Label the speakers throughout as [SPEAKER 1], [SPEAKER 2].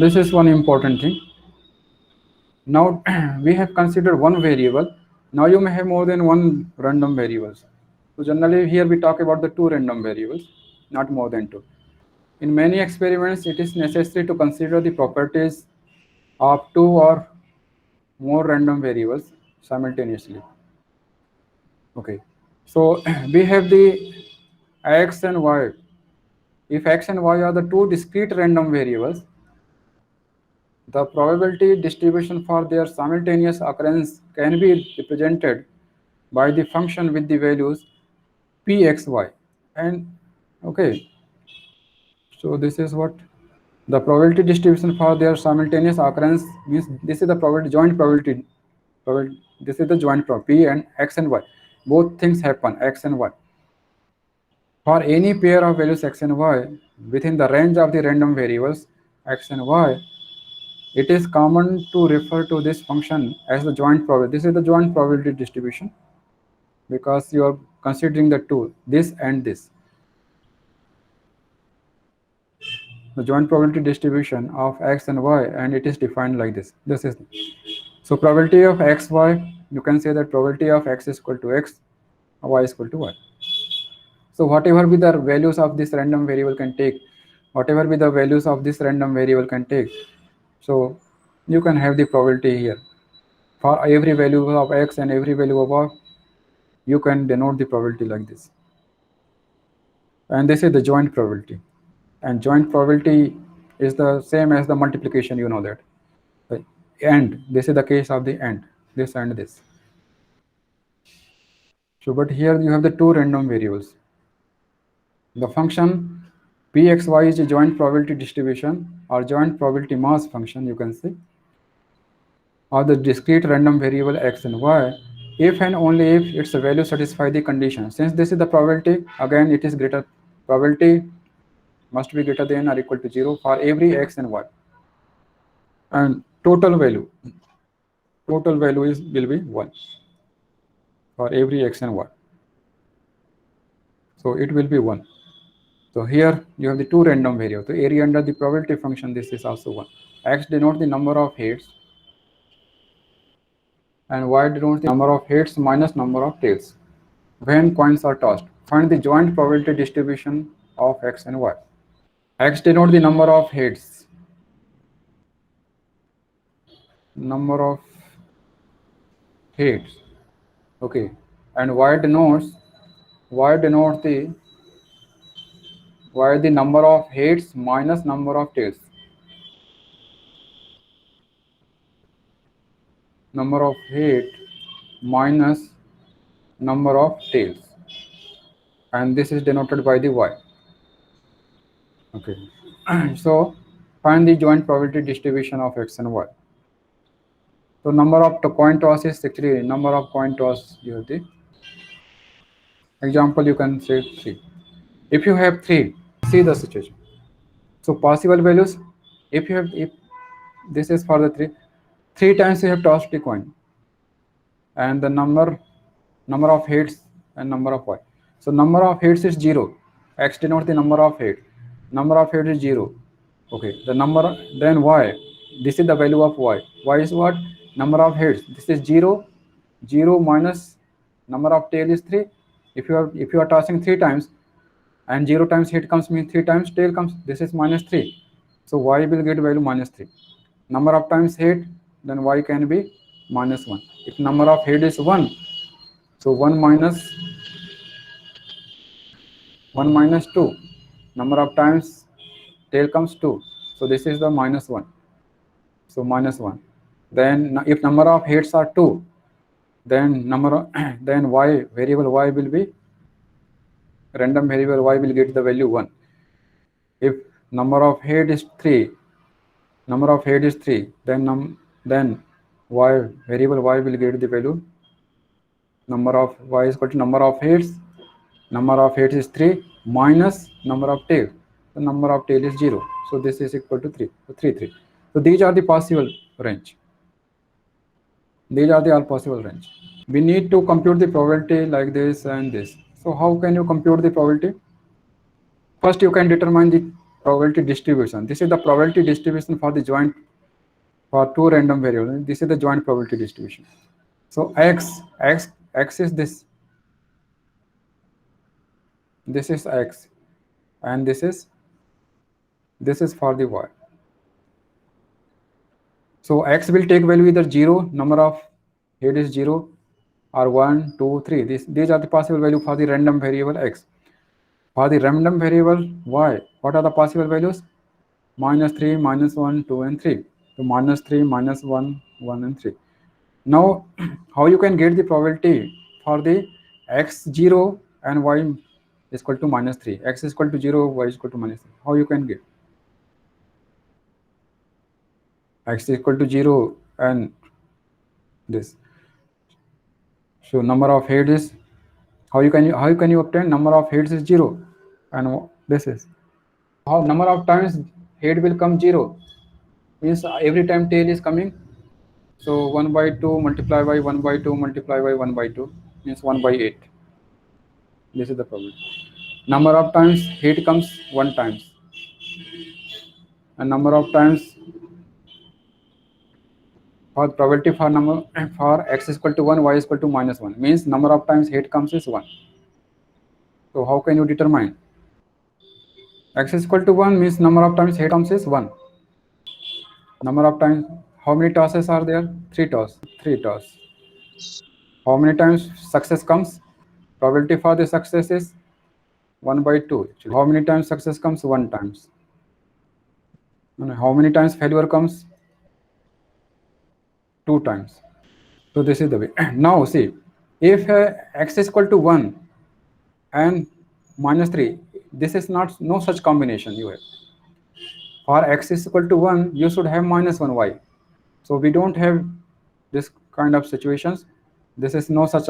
[SPEAKER 1] This is one important thing. Now we have considered one variable. Now you may have more than one random variables. So generally here we talk about the two random variables, not more than two. In many experiments, it is necessary to consider the properties of two or more random variables simultaneously. Okay, so we have the x and y. If x and y are the two discrete random variables, the probability distribution for their simultaneous occurrence can be represented by the function with the values pxy. And okay, so this is what the probability distribution for their simultaneous occurrence means. This is the probability, joint probability. This is the joint probability, p and x and y. Both things happen, x and y. For any pair of values x and y within the range of the random variables x and y, it is common to refer to this function as the joint probability. This is the joint probability distribution because you are considering the two, this and this. The joint probability distribution of x and y, and it is defined like this. This is so probability of x y. You can say that probability of x is equal to x, y is equal to y. So whatever be the values of this random variable can take, whatever be the values of this random variable can take. So you can have the probability here. For every value of x and every value of y, you can denote the probability like this. And this is the joint probability. And joint probability is the same as the multiplication, you know that. The and this is the case of the and, this and this. So but here you have the two random variables. The function pxy is a joint probability distribution or joint probability mass function, you can say, of the discrete random variable x and y if and only if its value satisfy the condition. Since this is the probability, again it is greater, probability must be greater than or equal to 0 for every x and y, and total value is will be 1 for every x and y, so it will be 1. So here you have the two random variables. The area under the probability function, this is also 1. X denotes the number of heads and y denotes the number of heads minus number of tails when coins are tossed. Find the joint probability distribution of x and y. X denotes the number of heads, okay, and y denotes the number of heads minus number of tails. Number of head minus number of tails, and this is denoted by the y. Okay, so find the joint probability distribution of x and y. So number of coin toss is actually number of coin toss. You have the example, you can say 3. If you have 3, see the situation. So possible values, if this is for the 3 times you have tossed the coin, and the number of heads and number of y. So number of heads is 0. X denotes the number of heads. Number of heads is 0. Okay, the number, then y. This is the value of y. Y is what? Number of heads. This is 0. 0 minus number of tail is 3. If you are tossing 3 times, and 0 times head comes means 3 times tail comes. This is minus 3. So y will get value minus 3. Number of times head, then y can be minus 1. If number of head is 1, so 1 minus 2. Number of times tail comes 2. So this is the minus 1. So minus 1. Then if number of heads are 2, then then y, variable y will be, random variable y will get the value 1. If number of head is 3, then y, variable y will get the value, number of y is equal to number of heads. Number of heads is 3 minus number of tail. The number of tail is 0. So this is equal to 3. So 3. So these are the possible range. These are the all possible range. We need to compute the probability like this and this. So how can you compute the probability? First, you can determine the probability distribution. This is the probability distribution for the joint for two random variables. This is the joint probability distribution. So x is this. This is x, and this is for the y. So x will take value either 0, number of head is 0, or 1, 2, 3. These are the possible value for the random variable x. For the random variable y, what are the possible values? -3, -1, 2, and 3. So -3, -1, 1, and 3. Now, how you can get the probability for the x0 and y is equal to -3? X is equal to 0, y is equal to -3. How you can get? X is equal to 0 and this. So number of heads is, how you can you obtain number of heads is 0, and this is how number of times head will come 0, means every time tail is coming. So 1 by 2 multiply by 1 by 2 multiply by 1 by 2 means 1 by 8. This is the problem. Number of times head comes 1 times, and number of times for probability for number for x is equal to 1, y is equal to -1, means number of times head comes is 1. So how can you determine? X is equal to 1 means number of times head comes is 1. Number of times, how many tosses are there? 3 toss. 3 toss. How many times success comes? Probability for the success is 1 by 2. Actually, how many times success comes? 1 times. And how many times failure comes? 2 times. So this is the way. Now see, if x is equal to 1 and -3, this is not no such combination you have. For x is equal to 1, you should have -1y. So we don't have this kind of situations. This is no such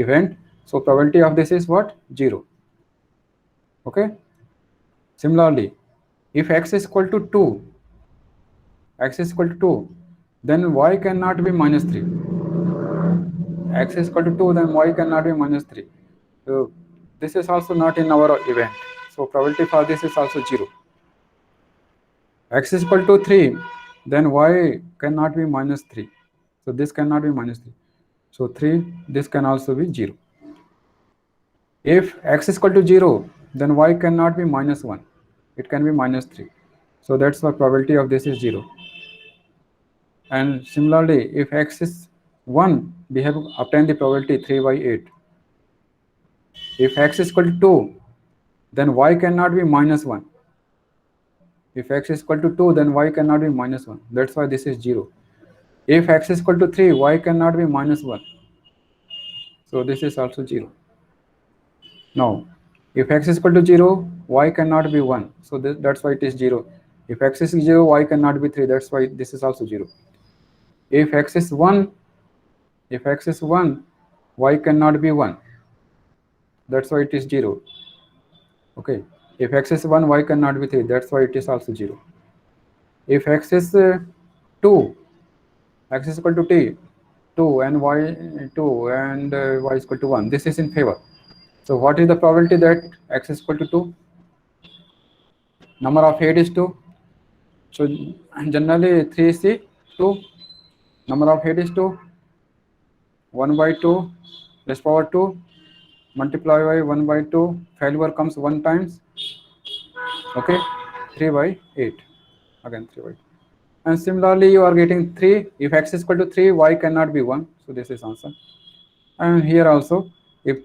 [SPEAKER 1] event. So probability of this is what? 0. Okay. Similarly, if x is equal to 2, then y cannot be -3. X is equal to 2, then y cannot be -3. So this is also not in our event. So probability for this is also 0. X is equal to 3, then y cannot be -3. So this cannot be -3. So 3, this can also be 0. If x is equal to 0, then y cannot be -1. It can be -3. So that's why probability of this is 0. And similarly, if x is 1, we have obtained the probability 3 by 8. If x is equal to 2, then y cannot be -1. If x is equal to 2, then y cannot be -1. That's why this is 0. If x is equal to 3, y cannot be -1. So this is also 0. Now, if x is equal to 0, y cannot be 1. So that's why it is 0. If x is 0, y cannot be 3. That's why this is also 0. If x is 1, y cannot be 1. That's why it is 0. Okay. If x is 1, y cannot be 3. That's why it is also 0. If x is 2, x is equal to t, 2 and y 2 and y is equal to 1. This is in favor. So what is the probability that x is equal to 2? Number of head is 2. So generally 3 is the 2. Number of head is 2. 1 by 2 raised power 2 multiply by 1 by 2. Failure comes 1 times. Okay. 3 by 8. Again 3 by 8. And similarly you are getting 3. If x is equal to 3, y cannot be 1. So this is answer. And here also, if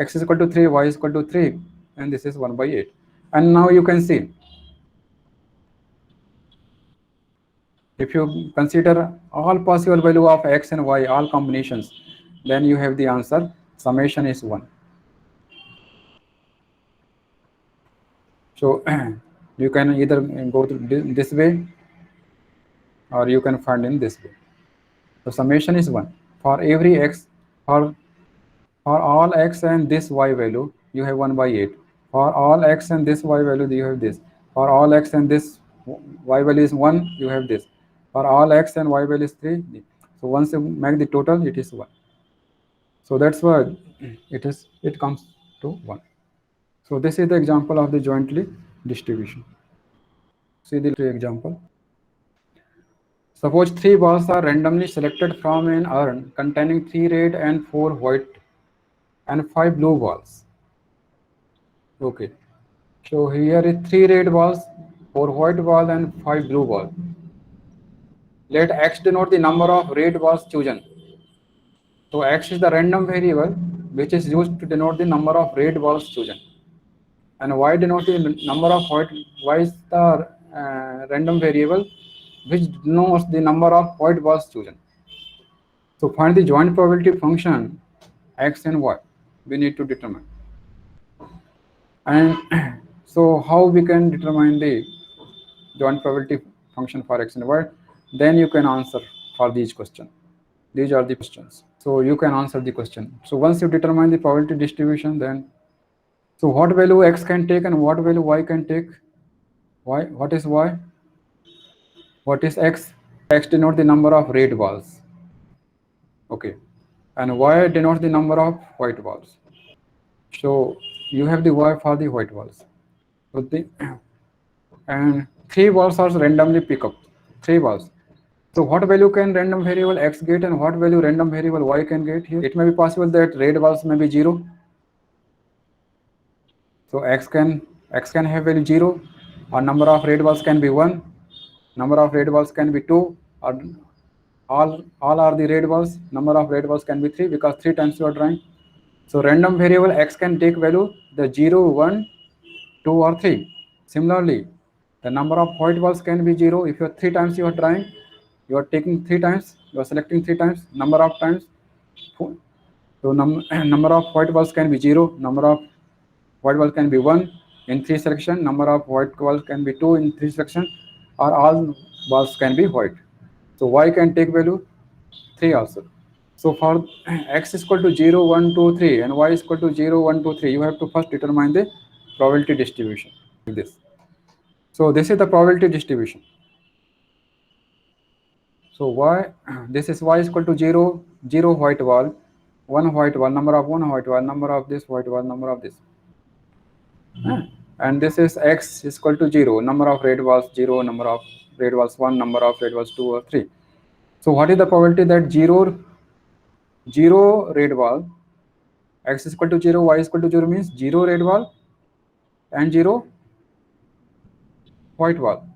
[SPEAKER 1] x is equal to 3, y is equal to 3, and this is 1 by 8. And now you can see, if you consider all possible value of x and y, all combinations, then you have the answer. Summation is 1. So you can either go to this way, or you can find in this way. So summation is 1. For every x, for all x and this y value, you have 1 by 8. For all x and this y value, you have this. For all x and this y value is 1, you have this. For all x and y value is 3. So once you make the total, it is 1. So that's why it comes to 1. So this is the example of the jointly distribution. See the example. Suppose three balls are randomly selected from an urn containing three red and four white and five blue balls. Okay. So here is three red balls, four white balls, and five blue balls. Let x denote the number of red balls chosen. So x is the random variable which is used to denote the number of red balls chosen. And y denotes the number of white. Y is the random variable which denotes the number of white balls chosen. So find the joint probability function x and y. We need to determine. And so how we can determine the joint probability function for x and y? Then you can answer for these questions. These are the questions. So you can answer the question. So once you determine the probability distribution, then so what value x can take and what value y can take? Y, what is y? What is x? X denotes the number of red balls. Okay. And y denotes the number of white balls. So you have the y for the white balls. So the and three balls are randomly pick up. Three balls. So what value can random variable x get and what value random variable y can get here? It may be possible that red balls may be 0. So x can have value 0, or number of red balls can be 1, number of red balls can be 2, or all are the red balls, number of red balls can be 3 because 3 times you are drawing. So random variable x can take value the 0, 1, 2 or 3. Similarly, the number of white balls can be 0 if you are 3 times you are drawing, you are taking 3 times, you are selecting 3 times, number of times. So number of white balls can be 0, number of white ball can be 1 in 3 selection, number of white balls can be 2 in 3 selection, or all balls can be white. So y can take value 3 also. So for x is equal to 0, 1, 2, 3 and y is equal to 0, 1, 2, 3, you have to first determine the probability distribution like this. So this is the probability distribution. So y, this is y is equal to 0, 0 white ball, 1 white ball, number of 1 white ball, number of this white ball, number of this. And this is x is equal to 0, number of red balls 0, number of red balls 1, number of red balls 2 or 3. So what is the probability that 0 red ball, x is equal to 0, y is equal to 0 means 0 red ball and 0 white ball.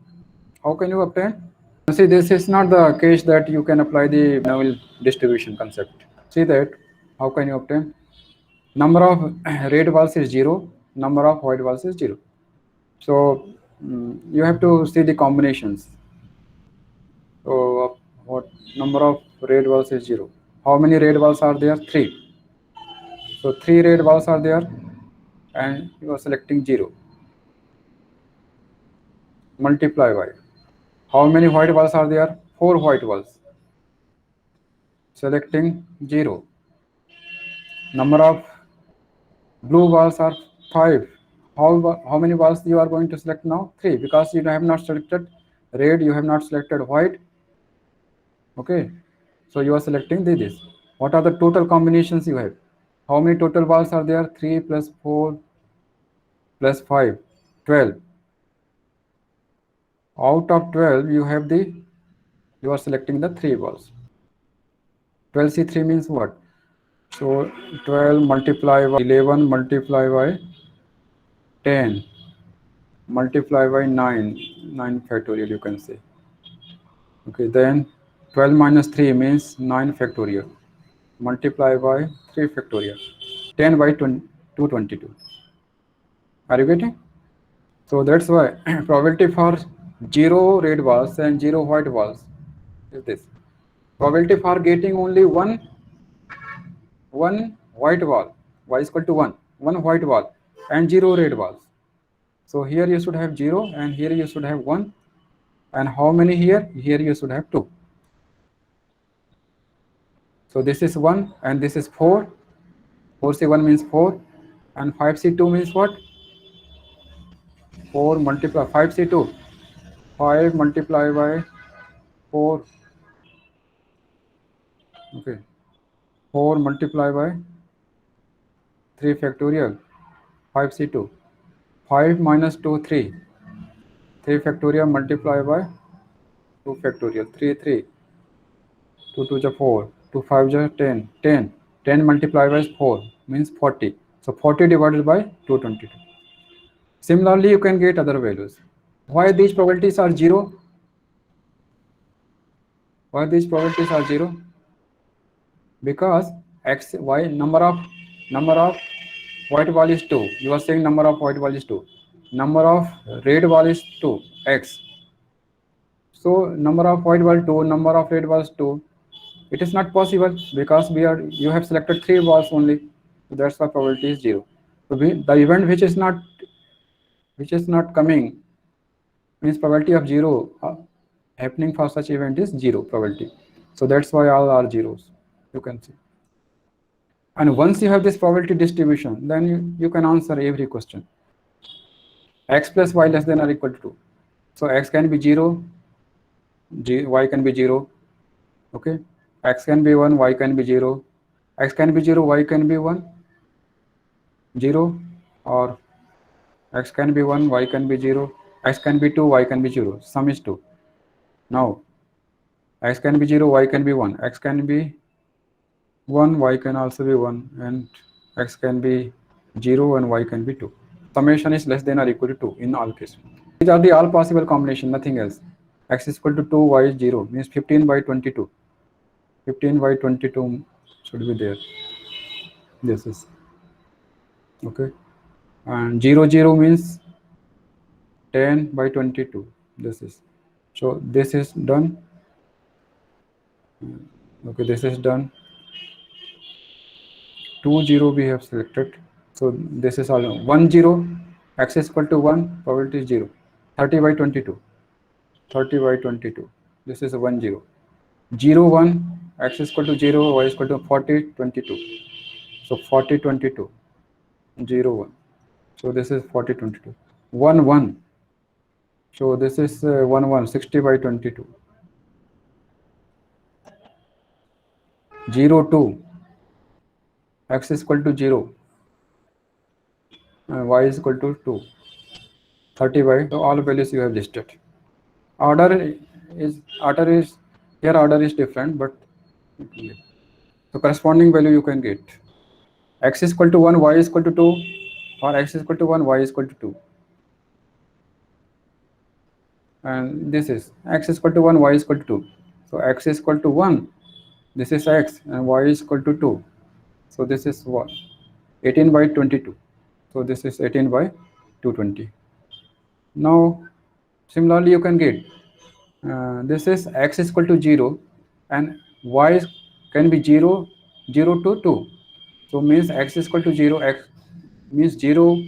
[SPEAKER 1] How can you obtain? See, this is not the case that you can apply the binomial distribution concept. See that, how can you obtain? Number of red balls is 0, number of white balls is 0. So you have to see the combinations. So what number of red balls is 0? How many red balls are there? 3. So 3 red balls are there and you are selecting 0. Multiply by. How many white balls are there? 4 white balls. Selecting 0. Number of blue balls are 5. How many balls you are going to select now? 3, because you have not selected red, you have not selected white. Okay, so you are selecting this. What are the total combinations you have? How many total balls are there? 3 plus 4 plus 5, 12. Out of 12, you are selecting the 3 balls. 12C3 means what? So 12 multiply by 11 multiply by 10 multiply by 9, 9 factorial you can say. Okay, then 12 minus 3 means 9 factorial. Multiply by 3 factorial. 10 by 222. Are you getting? So that's why probability for 0 red balls and 0 white balls is this. Probability for getting only one white ball, y is equal to 1 white ball and 0 red balls. So here you should have 0 and here you should have 1. And how many here? Here you should have 2. So this is 1 and this is 4. 4C1 means 4 and 5C2 means what? 4 multiply 5C2. 5 multiply by 4. Okay. 4 multiply by 3 factorial. 5C2. 5 minus 2, 3. 3 factorial multiply by 2 factorial. 3, 3. 2 2 is 4. 2 5 is 10. 10. 10 multiplied by 4 means 40. So 40 divided by 222. Similarly, you can get other values. Why these probabilities are 0? Why these probabilities are 0? Because x, y, number of white ball is 2. You are saying number of white ball is 2. Number of red ball is 2, x. So number of white ball 2, number of red balls 2. It is not possible because you have selected 3 balls only. So that's why probability is 0. So the event which is not coming means probability of 0 happening for such event is 0 probability. So that's why all are zeros, you can see. And once you have this probability distribution, then you can answer every question. X plus y less than or equal to 2. So x can be 0, y can be 0. Okay, x can be 1, y can be 0. X can be 0, y can be 1, 0, or x can be 1, y can be 0, x can be 2, y can be 0. Sum is 2. Now, x can be 0, y can be 1, x can be 1, y can also be 1, and x can be 0 and y can be 2. Summation is less than or equal to 2 in all cases. These are the all possible combination, nothing else. X is equal to 2, y is 0, means 15 by 22. 15 by 22 should be there. This is okay. And 0, 0 means 10 by 22. This is. So this is done. Okay, this is done. 2, 0 we have selected. So this is all 1, 0. X is equal to 1, probability is 0. 30 by 22. 30 by 22. This is 1, 0. 0, 1. X is equal to 0, y is equal to 40, 22. So 40, 22. 0, 1. So this is 40, 22. 1, 1. So this is 1, 1. 60 by 22. 0, 2. X is equal to 0. And y is equal to 2. 30 by, so all values you have listed. Order is order is different, but so corresponding value you can get. X is equal to 1, y is equal to 2, or x is equal to 1, y is equal to 2. And this is x is equal to 1, y is equal to 2. So x is equal to 1, this is x, and y is equal to 2. So this is what? 18 by 22. So this is 18 by 220. Now, similarly, you can get this is x is equal to 0, and y can be 0, 0 to 2. So means x is equal to 0, x means 0,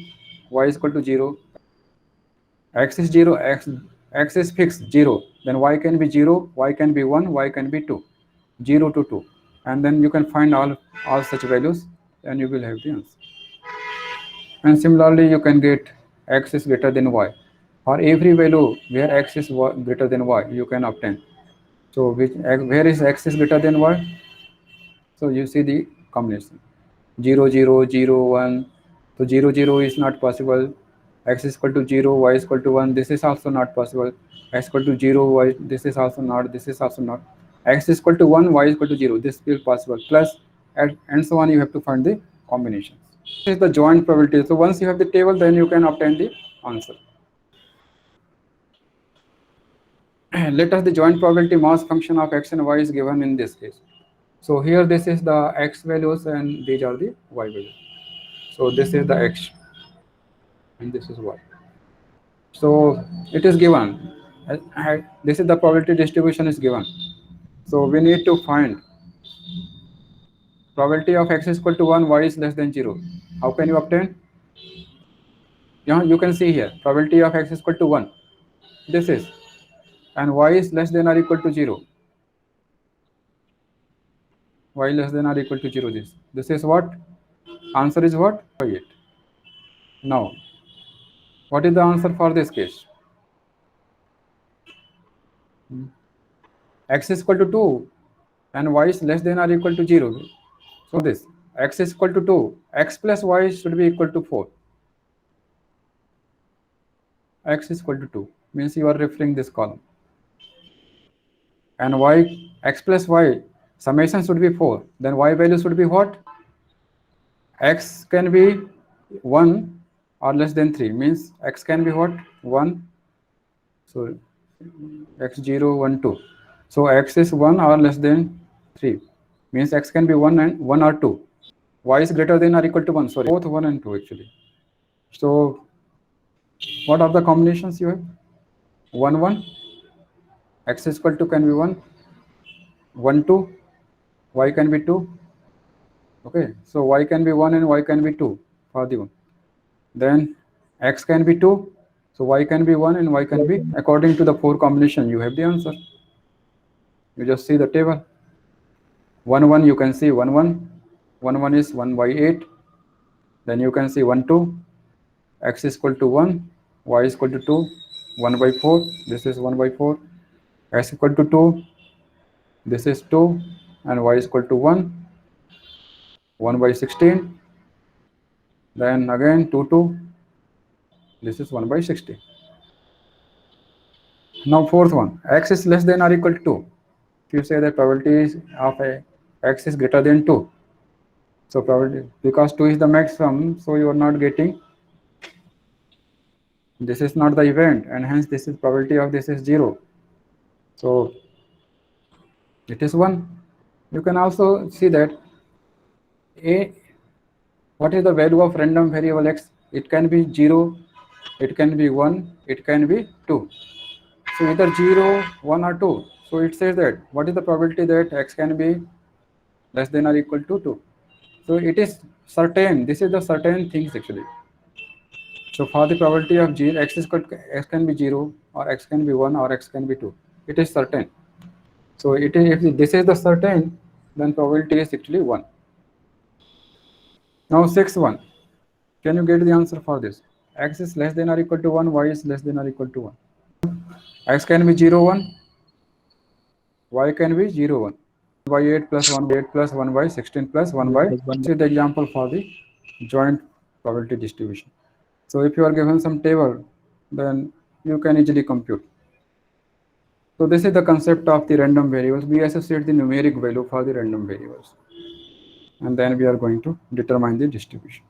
[SPEAKER 1] y is equal to 0. X is 0, x is fixed 0. Then y can be 0, y can be 1, y can be 2. 0 to 2. And then you can find all such values, and you will have the answer. And similarly, you can get x is greater than y. For every value where x is greater than y, you can obtain. So where is x is greater than y? So you see the combination 0, 0, 0, 1. So 0, 0 is not possible. X is equal to 0, y is equal to 1. This is also not possible. X is equal to 0, y. This is also not. This is also not. X is equal to 1, y is equal to 0. This is possible. Plus, and so on. You have to find the combinations. This is the joint probability. So once you have the table, then you can obtain the answer. Let us the joint probability mass function of x and y is given in this case. So here this is the x values and these are the y values. So this is the x and this is y. So it is given. This is the probability distribution is given. So we need to find probability of x is equal to 1, y is less than 0. How can you obtain? Yeah, you can see here probability of x is equal to 1. This is, and y is less than or equal to 0. Y less than or equal to 0. This is what? Answer is what? 8. Now, what is the answer for this case? X is equal to 2 and y is less than or equal to 0. So this x is equal to 2. X plus y should be equal to 4. X is equal to 2. means you are referring this column. And y, x plus y, summation should be 4. Then y value should be what? X can be 1 or less than 3, means x can be what? 1. So x 0, 1, 2. So x is 1 or less than 3, means x can be 1 and 1 or 2. Y is greater than or equal to 1. Sorry, both 1 and 2 actually. So what are the combinations you have? 1, 1, x is equal to can be 1, 1, 2, y can be 2. Okay, so y can be 1 and y can be 2 for the 1. Then x can be 2, so y can be 1 and y can be, according to the 4 combination, you have the answer. You just see the table. 1, 1, you can see 1, 1. 1, 1 is 1 by 8. Then you can see 1, 2. X is equal to 1. Y is equal to 2. 1 by 4. This is 1 by 4. X equal to 2. This is 2. And y is equal to 1. 1 by 16. Then again 2, 2. This is 1 by 16. Now fourth one, x is less than or equal to 2. If you say that probability of x is greater than 2, so probability, because 2 is the maximum, so you are not getting, this is not the event, and hence this is probability of this is 0. So it is 1. You can also see that a, what is the value of random variable x? It can be 0, it can be 1, it can be 2. So either 0, 1 or 2. So it says that what is the probability that x can be less than or equal to 2. So it is certain. This is the certain things actually. So for the probability of x is equal to, x can be 0 or x can be 1 or x can be 2. It is certain. So it is, if this is the certain, then probability is actually 1. Now sixth one. Can you get the answer for this? X is less than or equal to 1, y is less than or equal to 1. X can be 0, 1, y can be 0, 1. By 8 plus 1 by 16 plus 1 by, this is the example for the joint probability distribution. So if you are given some table, then you can easily compute. So this is the concept of the random variables. We associate the numeric value for the random variables, and then we are going to determine the distribution.